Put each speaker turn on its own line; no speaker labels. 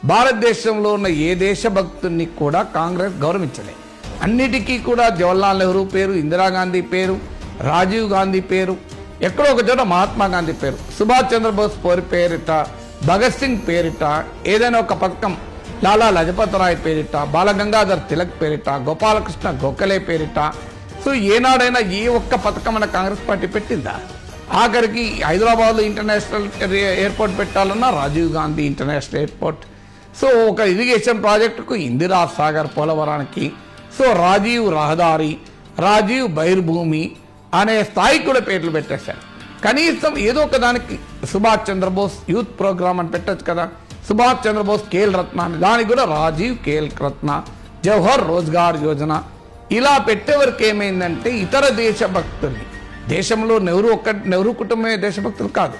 భారతదేశంలో ఉన్న ఏ దేశభక్తుని కూడా కాంగ్రెస్ గౌరవించలే. అన్నిటికీ కూడా జవహర్లాల్ నెహ్రూ పేరు, ఇందిరాగాంధీ పేరు, రాజీవ్ గాంధీ పేరు, ఎక్కడో ఒక చోట మహాత్మా గాంధీ పేరు, సుభాష్ చంద్రబోస్ పేరిట, భగత్ సింగ్ పేరిట, ఏదైనా ఒక పథకం లాలా లజపత్ రాయ్ పేరిట, బాలగంగాధర్ తిలక్ పేరిట, గోపాలకృష్ణ గోఖలే పేరిట. సో ఏనాడైనా ఏ ఒక్క పథకం మన కాంగ్రెస్ పార్టీ పెట్టిందా? ఆఖరికి హైదరాబాద్లో ఇంటర్నేషనల్ ఎయిర్పోర్ట్ పెట్టాలన్నా Rajiv Gandhi international airport. So ఒక ఇరిగేషన్ ప్రాజెక్టుకు ఇందిరా సాగర్, పోలవరానికి సో రాజీవ్ రహదారి, రాజీవ్ బైర్భూమి అనే స్థాయికి కూడా పేర్లు పెట్టేశారు. కనీసం ఏదో ఒక దానికి సుభాష్ చంద్రబోస్ యూత్ ప్రోగ్రామ్ అని పెట్టచ్చు కదా, సుభాష్ చంద్రబోస్ ఖేల్ రత్న అని, దానికి కూడా రాజీవ్ ఖేల్ రత్న, జవహర్ రోజ్గార్ యోజన ఇలా పెట్టేవరకు ఏమైందంటే ఇతర దేశభక్తుల్ని, దేశంలో నెహ్రూ కుటుంబమే దేశభక్తులు కాదు,